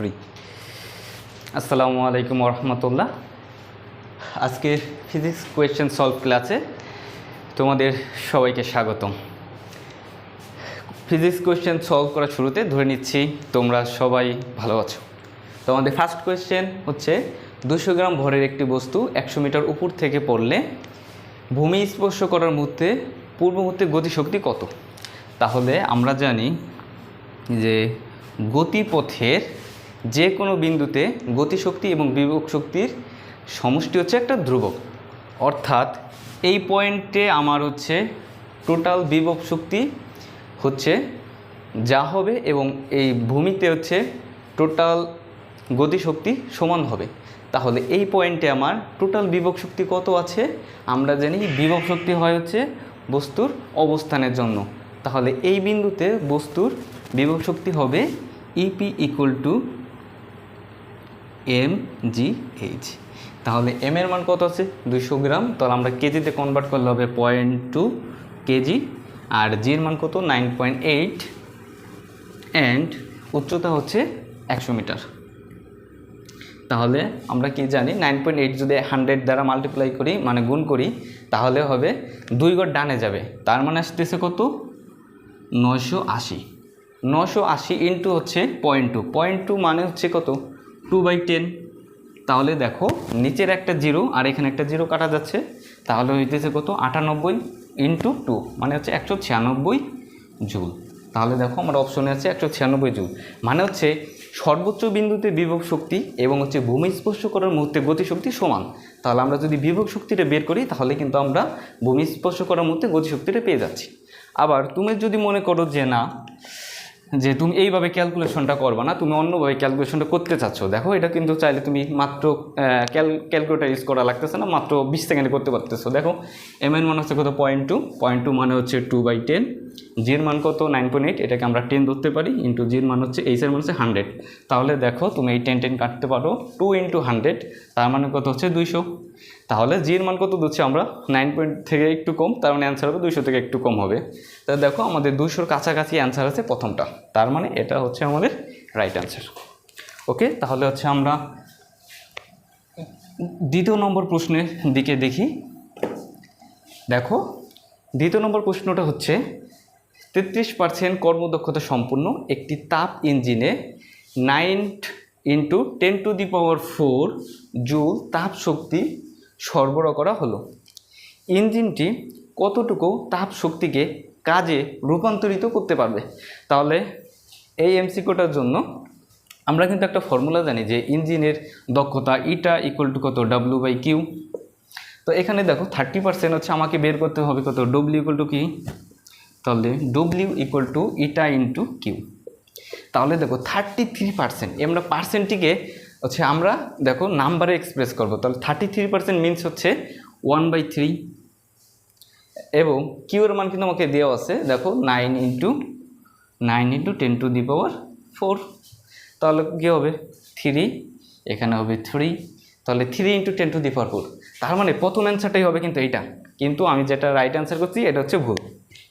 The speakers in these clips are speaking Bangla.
ফ্রি। আসসালামু আলাইকুম রহমতুল্লাহ। আজকের ফিজিক্স কোয়েশ্চেন সলভ ক্লাসে তোমাদের সবাইকে স্বাগতম। ফিজিক্স কোয়েশ্চেন সলভ করার শুরুতে ধরে নিচ্ছি তোমরা সবাই ভালো আছো। তো আমাদের ফার্স্ট কোয়েশ্চেন হচ্ছে 200 গ্রাম ভরের একটি বস্তু 100 মিটার উপর থেকে পড়লে ভূমি স্পর্শ করার মুহূর্তে পূর্ব মুহূর্তে গতিশক্তি কত? তাহলে আমরা জানি যে গতিপথের যে কোনো বিন্দুতে গতিশক্তি এবং বিভব শক্তির সমষ্টি হচ্ছে একটা ধ্রুবক। অর্থাৎ এই পয়েন্টে আমার হচ্ছে টোটাল বিভব শক্তি হচ্ছে যা হবে এবং এই ভূমিতে হচ্ছে টোটাল গতিশক্তি সমান হবে। তাহলে এই পয়েন্টে আমার টোটাল বিভব শক্তি কত আছে? আমরা জানি বিভব শক্তি হয় হচ্ছে বস্তুর অবস্থানের জন্য। তাহলে এই বিন্দুতে বস্তুর বিভব শক্তি হবে ইপি ইকুয়াল টু mgh। তাহলে এম এর মান কত আছে? 200 গ্রাম। তাহলে আমরা কেজিতে কনভার্ট করলে হবে 0.2 কেজি। আর জির মান কত? 9.8 অ্যান্ড উচ্চতা হচ্ছে 100 মিটার। তাহলে আমরা কি জানি 9.8 যদি 100 দ্বারা মাল্টিপ্লাই করি মানে গুণ করি তাহলে হবে 2 ঘর ডানে যাবে, তার মানে আসতেছে কত? 980। 980 ইন্টু হচ্ছে 0.2 মানে হচ্ছে কত? 2/10। তাহলে দেখো নিচের একটা জিরো আর এখানে একটা জিরো কাটা যাচ্ছে, তাহলে হইতেছে কত? 98 ইন্টু 2 মানে হচ্ছে 196 জুল। তাহলে দেখো আমার অপশনে আছে 196 জুল। মানে হচ্ছে সর্বোচ্চ বিন্দুতে বিভব শক্তি এবং হচ্ছে ভূমি স্পর্শ করার মুহূর্তে গতিশক্তি সমান। তাহলে আমরা যদি বিভব শক্তিটা বের করি তাহলে কিন্তু আমরা ভূমি স্পর্শ করার মুহূর্তে গতিশক্তিটা পেয়ে যাচ্ছি। আবার তুমি যদি মনে করো যে না, যে তুমি এইভাবে ক্যালকুলেশনটা করবা না, তুমি অন্যভাবে ক্যালকুলেশনটা করতে চাচ্ছ, দেখো এটা কিন্তু চাইলে তুমি মাত্র ক্যালকুলেটার ইউজ করা লাগতেছে না, মাত্র 20 সেকেন্ডে করতে পারতেছো। দেখো এম এর মান হচ্ছে কত? 0.2 মানে হচ্ছে 2/10। জির মান কত? 9.8, এটাকে আমরা 10 ধরতে পারি, ইন্টু জির মান হচ্ছে এইচের মান হচ্ছে 100। তাহলে দেখো তুমি এই 10 কাটতে পারো, 2 × 100 তার মানে কত হচ্ছে? 200। তাহলে জির মান কত দিচ্ছি আমরা? 9 থেকে একটু কম, তার মানে অ্যান্সার হবে 200 থেকে একটু কম হবে। তাহলে দেখো আমাদের 200-র কাছাকাছি অ্যান্সার আছে প্রথমটা, তার মানে এটা হচ্ছে আমাদের রাইট অ্যান্সার। ওকে, তাহলে হচ্ছে আমরা দ্বিতীয় নম্বর প্রশ্নের দিকে দেখি। দেখো দ্বিতীয় নম্বর প্রশ্নটা হচ্ছে 33% কর্মদক্ষতা সম্পন্ন একটি তাপ ইঞ্জিনে 9 × 10⁴ জুল তাপ শক্তি সরবরাহ করা হলো। ইঞ্জিনটি কতটুকু তাপ শক্তিকে কাজে রূপান্তরিত করতে পারবে? তাহলে এই এমসিকিউটার জন্য আমরা কিন্তু একটা ফর্মুলা জানি যে ইঞ্জিনের দক্ষতা ইটা ইকুয়াল টু কত? W/Q। তো এখানে দেখো 30% হচ্ছে আমাকে বের করতে হবে কত? W ইকুয়াল টু কি? তাহলে W equal to eta into q. তাহলে দেখো 33%, আমরা পার্সেন্টটিকে হচ্ছে আমরা দেখো নাম্বারে এক্সপ্রেস করবো। তাহলে 33% মিনস হচ্ছে 1/3 এবং কিউর মান কিন্তু আমাকে দেওয়া আছে, দেখো 9 × 10⁴। তাহলে কী হবে? 3, এখানে হবে 3, তাহলে 3 × 10⁴। তার মানে প্রথম অ্যান্সারটাই হবে কিন্তু এইটা, কিন্তু আমি যেটা রাইট অ্যান্সার করছি এটা হচ্ছে ভুল।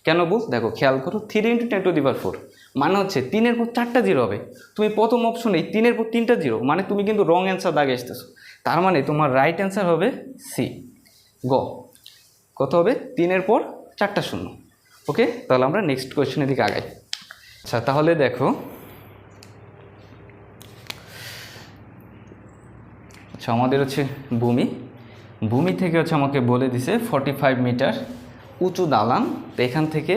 কেন ভুল? দেখো খেয়াল করো, 3 × 10⁴ মানে হচ্ছে 3-এর পর 4টা জিরো হবে। তুমি প্রথম অপশনে 3-এর পর 3টা জিরো, মানে তুমি কিন্তু রং অ্যান্সার দাগে আসতেছো। তার মানে তোমার রাইট অ্যান্সার হবে সি, গ। কত হবে? 3-এর পর 4টা শূন্য। ওকে, তাহলে আমরা নেক্সট কোয়েশ্চেনের দিকে আগাই। আচ্ছা, তাহলে দেখো আচ্ছা আমাদের হচ্ছে ভূমি থেকে হচ্ছে আমাকে বলে দিছে 45 মিটার উঁচু দালান। তো এখান থেকে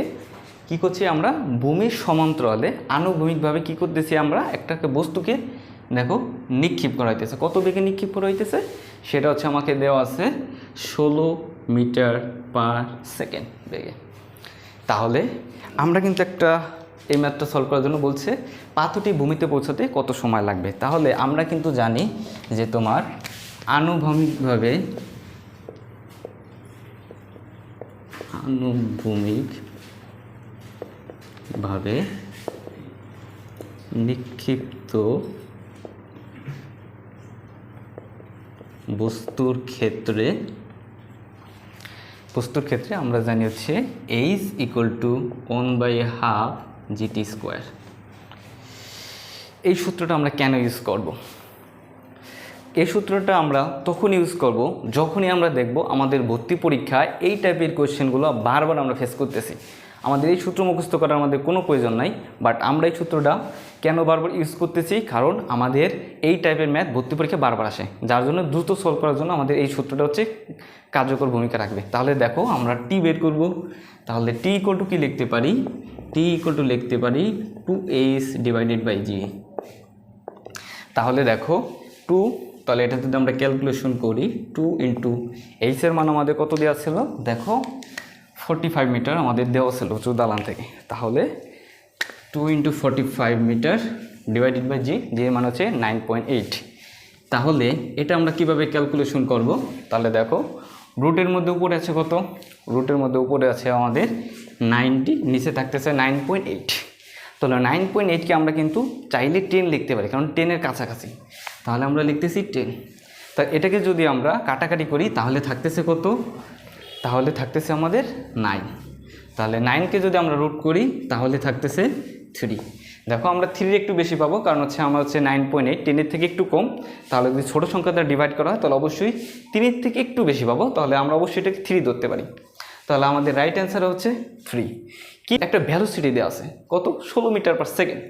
কি করছি আমরা? ভূমির সমান্তরালে আনুভূমিকভাবে কি করতেছি? আমরা একটা বস্তুকে দেখো নিক্ষেপ করা হইতেছে। কত বেগে নিক্ষেপ করা হইতেছে সেটা হচ্ছে আমাকে দেওয়া আছে 16 মিটার/সেকেন্ড বেগে। তাহলে আমরা কিন্তু একটা এই ম্যাথটা সলভ করার জন্য বলছে পাথরটি ভূমিতে পৌঁছাতে কত সময় লাগবে। তাহলে আমরা কিন্তু জানি যে তোমার আনুভূমিকভাবে নিক্ষিপ্ত বস্তুর ক্ষেত্রে আমরা জানি হচ্ছে h ইকুয়াল টু 1/2 GT²। এই সূত্রটা আমরা কেন ইউজ করব? এই সূত্রটা আমরা তখন ইউজ করব যখনই আমরা দেখব আমাদের ভর্তি পরীক্ষায় এই টাইপের কোয়েশ্চেনগুলো বারবার আমরা ফেস করতেছি। আমাদের এই সূত্র মুখস্থ করার আমাদের কোনো প্রয়োজন নাই, বাট আমরা এই সূত্রটা কেন বারবার ইউজ করতেছি, কারণ আমাদের এই টাইপের ম্যাথ ভর্তি পরীক্ষা বারবার আসে, যার জন্য দ্রুত সলভ করার জন্য আমাদের এই সূত্রটা হচ্ছে কার্যকর ভূমিকা রাখবে। তাহলে দেখো আমরা টি বের করব। তাহলে টি ইকুয়াল টু কি লিখতে পারি? টি ইকুয়াল টু লিখতে পারি 2h ডিভাইডেড বাই জি। তাহলে দেখো 2, তাহলে এটা যদি আমরা ক্যালকুলেশন করি 2 ইন্টু এইচের মান আমাদের কত দেওয়া ছিল? দেখো 45 মিটার আমাদের দেওয়া ছিল উঁচু দালান থেকে। তাহলে 2 ইন্টু 45 মিটার ডিভাইডেড বাই জি, জি এর মান হচ্ছে 9.8। তাহলে এটা আমরা কিভাবে ক্যালকুলেশন করব? তাহলে দেখো রুটের মধ্যে উপরে আছে কত? রুটের মধ্যে উপরে আছে আমাদের 90, নিচে থাকতেছে 9.8। তাহলে 9.8কে আমরা কিন্তু চাইলে 10 লিখতে পারি, কারণ 10-এর কাছাকাছি। তাহলে আমরা লিখতেছি 10। তা এটাকে যদি আমরা কাটাকাটি করি তাহলে থাকতেছে কত? তাহলে থাকতেছে আমাদের 9। তাহলে 9কে যদি আমরা রুট করি তাহলে থাকতেছে 3। দেখো আমরা 3 একটু বেশি পাবো, কারণ হচ্ছে আমরা হচ্ছে 9.8 10-এর থেকে একটু কম। তাহলে যদি ছোটো সংখ্যা দ্বারা ডিভাইড করা হয় তাহলে অবশ্যই 3-এর থেকে একটু বেশি পাবো। তাহলে আমরা অবশ্যই এটাকে 3 ধরতে পারি। তাহলে আমাদের রাইট অ্যান্সার হচ্ছে 3। কি একটা ভ্যালোসিটি দেওয়া আছে কত? 16 মিটার পার সেকেন্ড।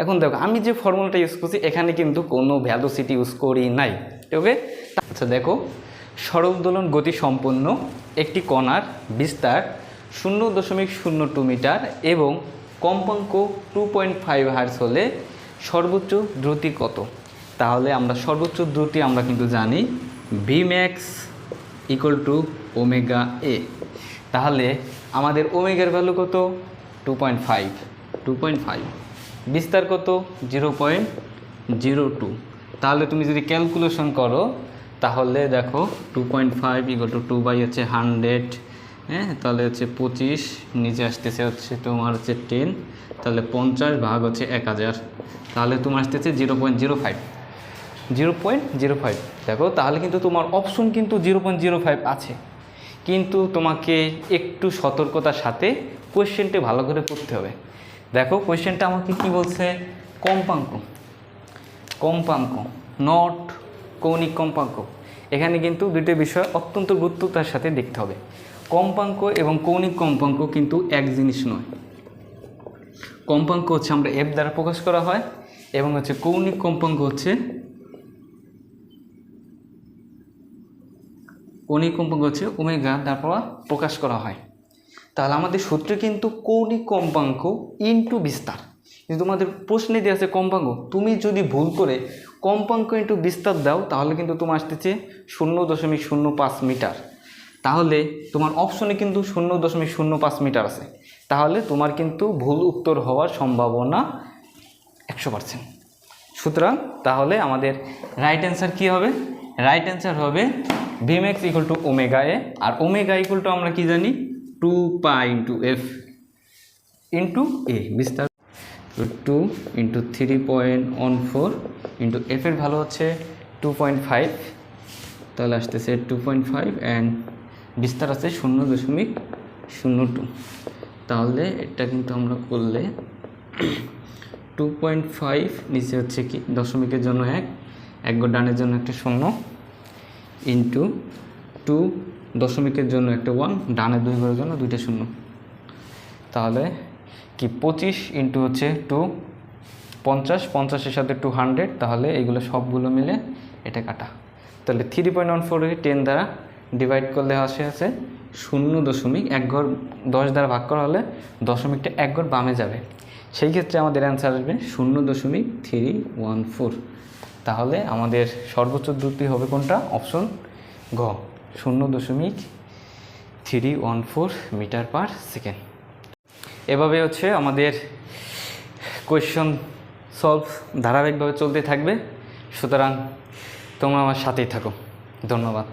এখন দেখো আমি যে ফর্মুলাটা ইউজ করছি এখানে কিন্তু কোনো ভ্যালোসিটি ইউজ করি নাই। ওকে, আচ্ছা দেখো সরল দোলন গতি সম্পন্ন একটি কণার বিস্তার 0.02 মিটার এবং কম্পাঙ্ক 2.5 হার্জ হলে সর্বোচ্চ দ্রুতি কত? তাহলে আমরা সর্বোচ্চ দ্রুতি আমরা কিন্তু জানি Vmax ইকুয়াল টু ওমেগা এ। তাহলে আমাদের ওমেগার ভ্যালু কত? 2.5। বিস্তার কত? 0.02। তাহলে তুমি যদি ক্যালকুলেশন করো তাহলে দেখো 2.5 ইকুয়াল টু 2/100, হ্যাঁ, তাহলে হচ্ছে 25, নিচে আসতেছে হচ্ছে তোমার হচ্ছে 10, তাহলে 50 ভাগ হচ্ছে 1000, তাহলে তোমার আসতেছে 0.05। দেখো তাহলে কিন্তু তোমার অপশন কিন্তু 0.05 আছে, কিন্তু তোমাকে একটু সতর্কতার সাথে কোয়েশ্চেনটি ভালো করে পড়তে হবে। দেখো কোয়েশ্চেনটা আমাকে কি বলছে? কম্পাঙ্ক নট কৌণিক কম্পাঙ্ক। এখানে কিন্তু দুটো বিষয় অত্যন্ত গুরুত্বতার সাথে দেখতে হবে। কম্পাঙ্ক এবং কৌণিক কম্পাঙ্ক কিন্তু এক জিনিস নয়। কম্পাঙ্ক হচ্ছে আমরা এফ দ্বারা প্রকাশ করা হয় এবং হচ্ছে কৌণিক কম্পাঙ্ক হচ্ছে ওমেগা দ্বারা প্রকাশ করা হয়। তাহলে আমাদের সূত্রে কিন্তু কৌণিক কম্পাঙ্ক ইন্টু বিস্তার, কিন্তু তোমাদের প্রশ্নে দেওয়া আছে কম্পাঙ্ক। তুমি যদি ভুল করে কম্পাঙ্ক ইন্টু বিস্তার দাও তাহলে কিন্তু তোমার আসতেছে 0.05 মিটার। তাহলে তোমার অপশনে কিন্তু 0.05 মিটার আছে, তাহলে তোমার কিন্তু ভুল উত্তর হওয়ার সম্ভাবনা 100%। সুতরাং তাহলে আমাদের রাইট অ্যান্সার কী হবে? রাইট অ্যান্সার হবে Vmax equal to omega a, আর ওমেগা ইকুয়াল টু আমরা কি জানি 2π ইন্টু এফ ইন্টু এ। বিস্তার 2 ইন্টু 3.14 ইন্টু এফের ভালো হচ্ছে 2.5, তাহলে আসতেছে 2.5 অ্যান্ড বিস্তার আছে 0.02। তাহলে এটা কিন্তু আমরা করলে 2.5 নিচে হচ্ছে কি দশমিকের জন্য 1 গো ডানের জন্য একটা 0 ইন্টু 2 দশমিকের জন্য একটা 1, ডানের 2 ঘরের জন্য 2টা 0। তাহলে কি 25 ইন্টু হচ্ছে 2 50, 50-এর সাথে 200, তাহলে এইগুলো সবগুলো মিলে এটা কাটা। তাহলে 3.14 10 দ্বারা ডিভাইড করলে আছে 0.1 ঘর 10 দ্বারা ভাগ করা হলে দশমিকটা 1 ঘর বামে যাবে, সেই ক্ষেত্রে আমাদের অ্যান্সার আসবে 0.314। তাহলে আমাদের সর্বোচ্চ দ্রুতি হবে কোনটা? অপশন ঘ, 0.314 মিটার পার সেকেন্ড। এভাবে হচ্ছে আমাদের কোয়েশ্চন সলভ ধারাবাহিকভাবে চলতে থাকবে। সুতরাং তোমরা আমার সাথেই থাকো। ধন্যবাদ।